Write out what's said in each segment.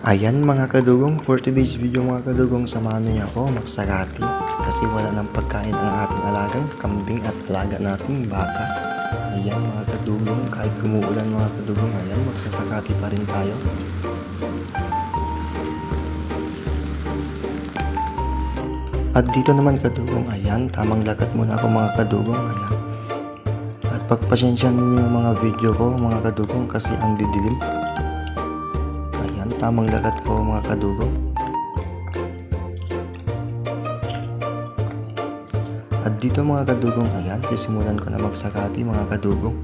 Ayan mga kadugong, for today's video mga kadugong, samahan niyo ako magsarati kasi wala ng pagkain ang ating alagang kambing at alaga nating baka. Ayan mga kadugong, kahit umuulan mga kadugong, ayan magsasakati pa rin tayo. At dito naman kadugong, ayan, tamang lagat muna ako mga kadugong, ayan. At pagpasensyahan ninyo yung mga video ko mga kadugong kasi ang didilim. Ayan, tamang lagat ko mga kadugong. At dito mga kadugong, ayan, sisimulan ko na magsakati mga kadugong.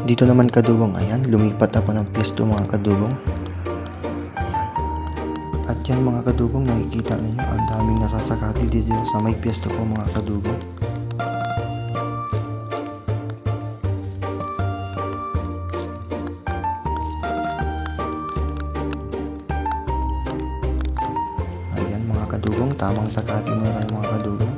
Dito naman kadugong, ayan, lumipat ako ng pwesto mga kadugong. Ayan. At yan mga kadugong, nakikita ninyo ang daming nasasakati dito sa may pwesto ko mga kadugong. Ayan mga kadugong, tamang sakati muna tayo mga kadugong.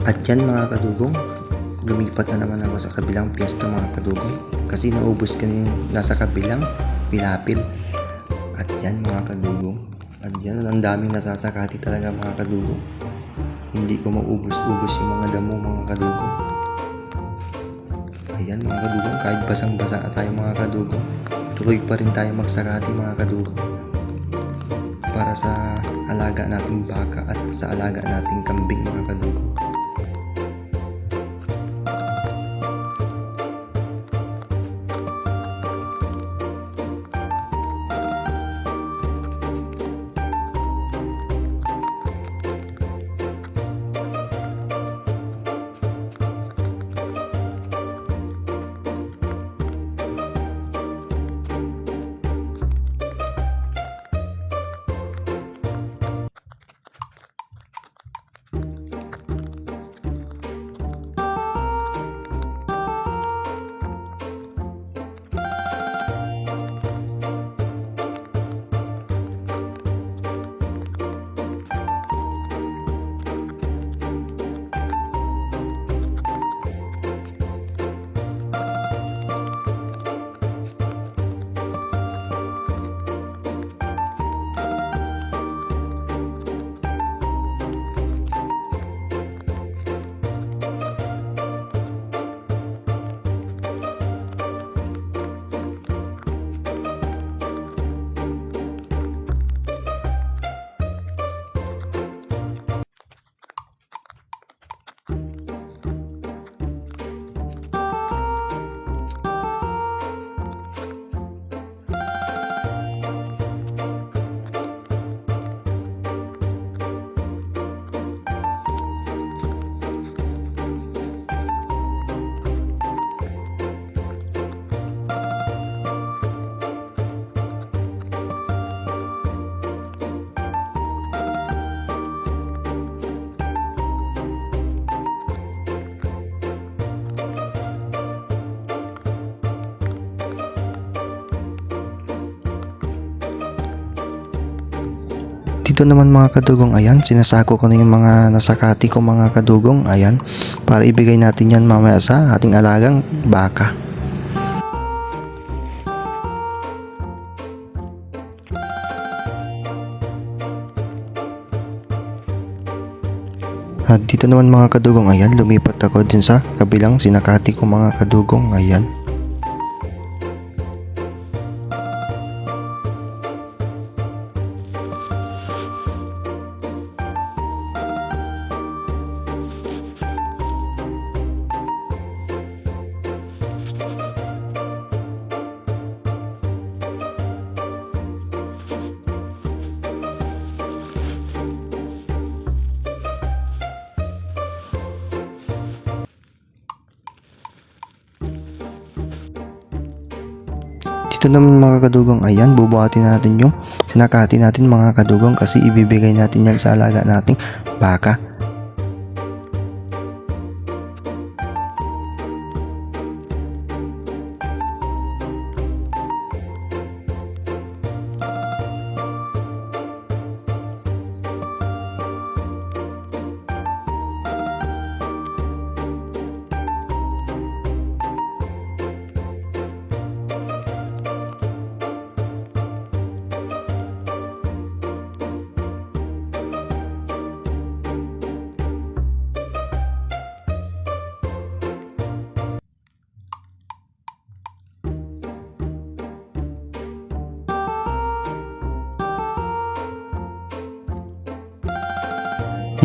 At yan mga kadugong, lumipat na naman ako sa kabilang pwesto mga kadugong kasi naubos ko na yung nasa kabilang pilapil. At yan mga kadugong, at yan ang daming nasasakati talaga mga kadugong. Hindi ko maubos-ubos yung mga damo mga kadugong. Ayan mga kadugong, kahit basang-basa na tayo mga kadugong, tuloy pa rin tayo magsakati mga kadugong para sa alaga nating baka at sa alaga nating kambing mga kadugong. dito naman mga kadugong, ayan, sinasako ko na yung mga nasakati ko mga kadugong, ayan, para ibigay natin yan mamaya sa ating alagang baka. At dito naman mga kadugong, ayan, lumipat ako din sa kabilang sinakati ko mga kadugong, ayan. Dito naman mga kadugong, ayan, bubuhatin natin yung sinakati natin mga kadugong kasi ibibigay natin yan sa alaga nating baka.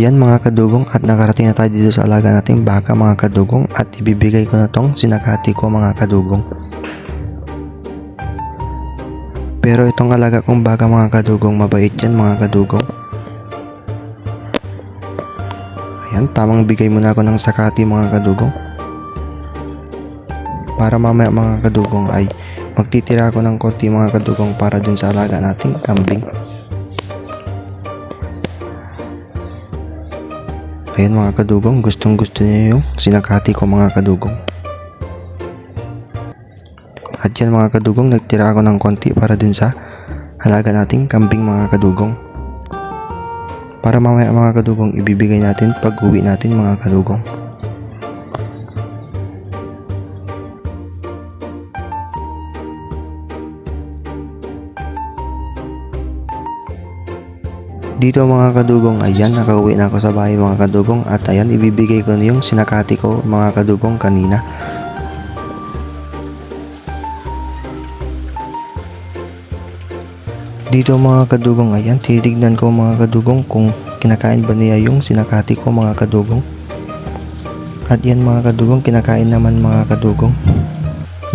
Yan mga kadugong, at nakarating na tayo dito sa alaga nating baka mga kadugong, at ibibigay ko na tong sinakati ko mga kadugong. Pero itong alaga kong baka mga kadugong, mabait yan mga kadugong. Ayan, tamang bigay muna ako ng sakati mga kadugong, para mamaya mga kadugong ay magtitira ako ng konti mga kadugong para dun sa alaga nating kambing. Ayan mga kadugong, gustong gusto niya yung sinakati ko mga kadugong. At yan mga kadugong, nagtira ako ng konti para din sa halaga nating kambing mga kadugong. Para mamaya mga kadugong, ibibigay natin pag uwi natin mga kadugong. Dito mga kadugong, ayan, nakauwi na ako sa bahay mga kadugong, at ayan, ibibigay ko na yung sinakati ko mga kadugong kanina. Dito mga kadugong, ayan, titignan ko mga kadugong kung kinakain ba niya yung sinakati ko mga kadugong. At yan mga kadugong, kinakain naman mga kadugong.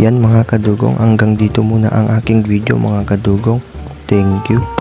Yan mga kadugong, hanggang dito muna ang aking video mga kadugong. Thank you.